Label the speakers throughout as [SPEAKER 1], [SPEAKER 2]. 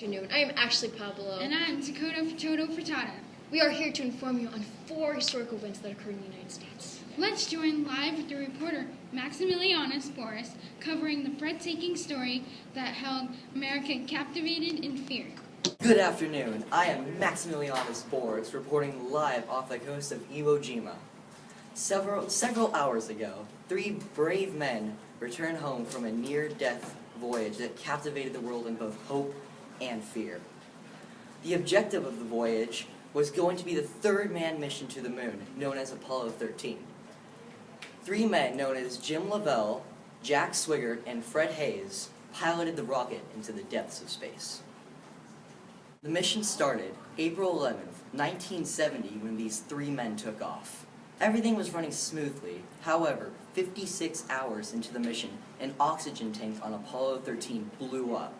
[SPEAKER 1] Afternoon. I am Ashley Pablo.
[SPEAKER 2] And I'm Dakota Furtado Furtada.
[SPEAKER 1] We are here to inform you on 4 historical events that occurred in the United States.
[SPEAKER 2] Let's join live with the reporter Maximilianus Boris, covering the breathtaking story that held America captivated in fear.
[SPEAKER 3] Good afternoon. I am Maximilianus Boris, reporting live off the coast of Iwo Jima. Several hours ago, 3 brave men returned home from a near-death voyage that captivated the world in both hope and fear. The objective of the voyage was going to be the 3rd manned mission to the moon, known as Apollo 13. 3 men known as Jim Lovell, Jack Swigert, and Fred Hayes piloted the rocket into the depths of space. The mission started April 11th, 1970, when these 3 men took off. Everything was running smoothly. However, 56 hours into the mission, an oxygen tank on Apollo 13 blew up.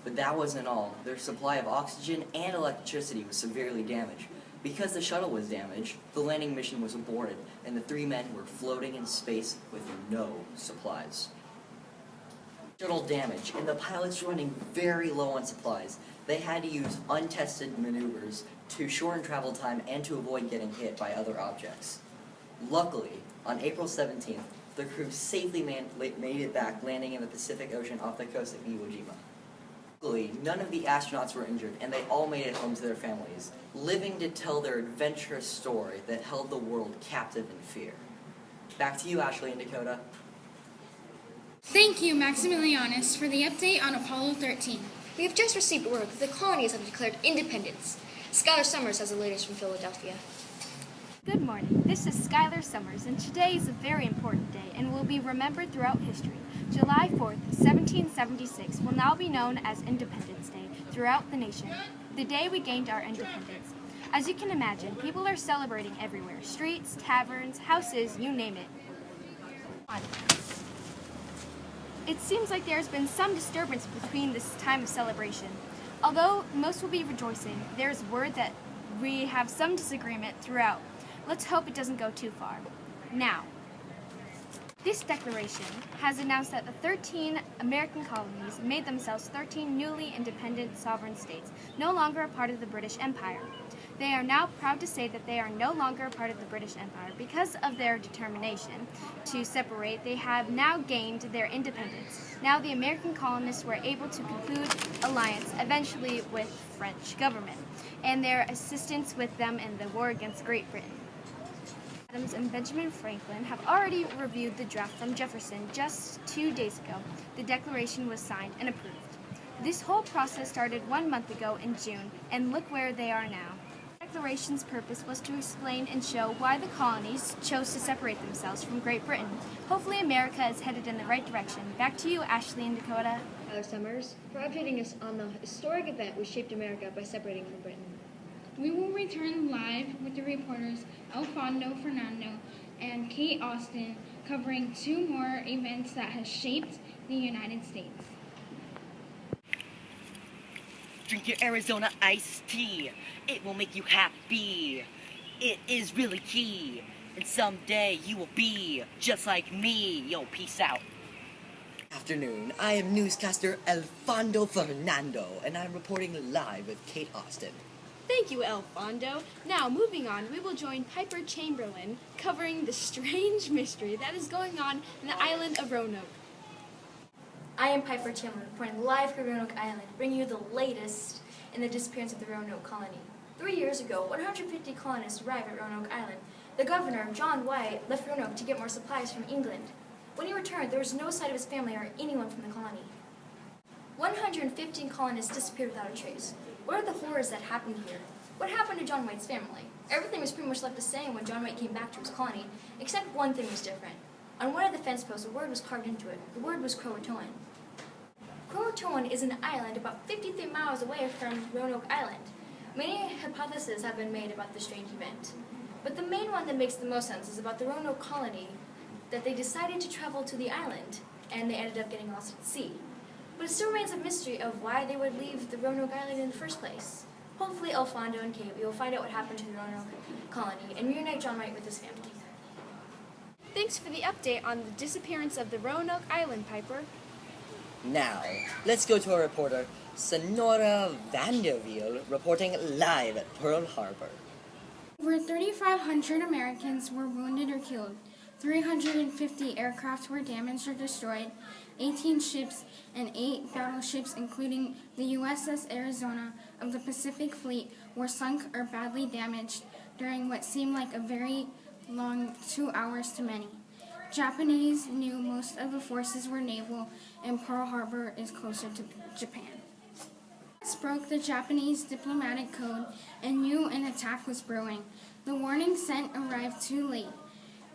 [SPEAKER 3] But that wasn't all. Their supply of oxygen and electricity was severely damaged. Because the shuttle was damaged, the landing mission was aborted, and the 3 men were floating in space with no supplies. Shuttle damage, and the pilots were running very low on supplies. They had to use untested maneuvers to shorten travel time and to avoid getting hit by other objects. Luckily, on April 17th, the crew safely made it back, landing in the Pacific Ocean off the coast of Iwo Jima. Luckily, none of the astronauts were injured, and they all made it home to their families, living to tell their adventurous story that held the world captive in fear. Back to you, Ashley and Dakota.
[SPEAKER 2] Thank you, Maximilianus, for the update on Apollo 13.
[SPEAKER 1] We have just received word that the colonies have declared independence. Skylar Summers has the latest from Philadelphia.
[SPEAKER 4] Good morning. This is Skylar Summers, and today is a very important day and will be remembered throughout history. July 4th, 1776 will now be known as Independence Day throughout the nation, the day we gained our independence. As you can imagine, people are celebrating everywhere. Streets, taverns, houses, you name it. It seems like there has been some disturbance between this time of celebration. Although most will be rejoicing, there is word that we have some disagreement throughout. Let's hope it doesn't go too far. Now, this declaration has announced that the 13 American colonies made themselves 13 newly independent sovereign states, no longer a part of the British Empire. They are now proud to say that they are no longer a part of the British Empire. Because of their determination to separate, they have now gained their independence. Now the American colonists were able to conclude alliance eventually with French government and their assistance with them in the war against Great Britain. Adams and Benjamin Franklin have already reviewed the draft from Jefferson just 2 days ago. The declaration was signed and approved. This whole process started 1 month ago in June, and look where they are now. The declaration's purpose was to explain and show why the colonies chose to separate themselves from Great Britain. Hopefully America is headed in the right direction. Back to you, Ashley and Dakota.
[SPEAKER 1] Skylar Summers, for updating us on the historic event which shaped America by separating from Britain.
[SPEAKER 2] We will return live with the reporters Alfonso Fernando and Kate Austin, covering 2 more events that have shaped the United States.
[SPEAKER 5] Drink your Arizona iced tea. It will make you happy. It is really key. And someday you will be just like me. Yo, peace out.
[SPEAKER 3] Afternoon. I am newscaster Alfonso Fernando, and I'm reporting live with Kate Austin.
[SPEAKER 4] Thank you, Alfonso. Now, moving on, we will join Piper Chamberlain, covering the strange mystery that is going on in the island of Roanoke.
[SPEAKER 6] I am Piper Chamberlain, reporting live from Roanoke Island, bringing you the latest in the disappearance of the Roanoke colony. 3 years ago, 150 colonists arrived at Roanoke Island. The governor, John White, left Roanoke to get more supplies from England. When he returned, there was no sight of his family or anyone from the colony. 115 colonists disappeared without a trace. What are the horrors that happened here? What happened to John White's family? Everything was pretty much left the same when John White came back to his colony, except one thing was different. On one of the fence posts, a word was carved into it. The word was Croatoan. Croatoan is an island about 53 miles away from Roanoke Island. Many hypotheses have been made about this strange event, but the main one that makes the most sense is about the Roanoke colony, that they decided to travel to the island, and they ended up getting lost at sea. But it still remains a mystery of why they would leave the Roanoke Island in the first place. Hopefully, Alfonso and Kate, we will find out what happened to the Roanoke colony and reunite John White with his family.
[SPEAKER 4] Thanks for the update on the disappearance of the Roanoke Island, Piper.
[SPEAKER 3] Now, let's go to our reporter, Sonora Vanderville reporting live at Pearl Harbor.
[SPEAKER 2] Over 3,500 Americans were wounded or killed. 350 aircraft were damaged or destroyed. 18 ships and 8 battleships, including the USS Arizona of the Pacific Fleet, were sunk or badly damaged during what seemed like a very long 2 hours to many. Japanese knew most of the forces were naval, and Pearl Harbor is closer to Japan. US broke the Japanese diplomatic code and knew an attack was brewing. The warning sent arrived too late.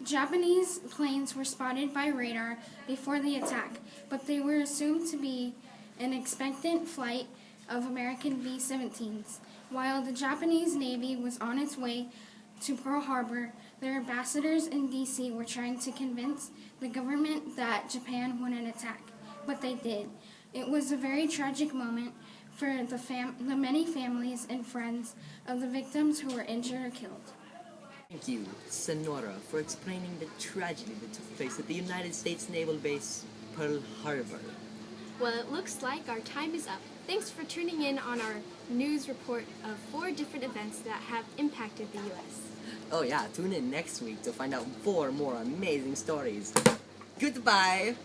[SPEAKER 2] Japanese planes were spotted by radar before the attack, but they were assumed to be an expectant flight of American B-17s. While the Japanese Navy was on its way to Pearl Harbor, their ambassadors in D.C. were trying to convince the government that Japan wouldn't attack, but they did. It was a very tragic moment for the many families and friends of the victims who were injured or killed.
[SPEAKER 3] Thank you, Sonora, for explaining the tragedy that took place at the United States Naval Base, Pearl Harbor.
[SPEAKER 4] Well, it looks like our time is up. Thanks for tuning in on our news report of 4 different events that have impacted the U.S.
[SPEAKER 3] Oh yeah, tune in next week to find out 4 more amazing stories. Goodbye!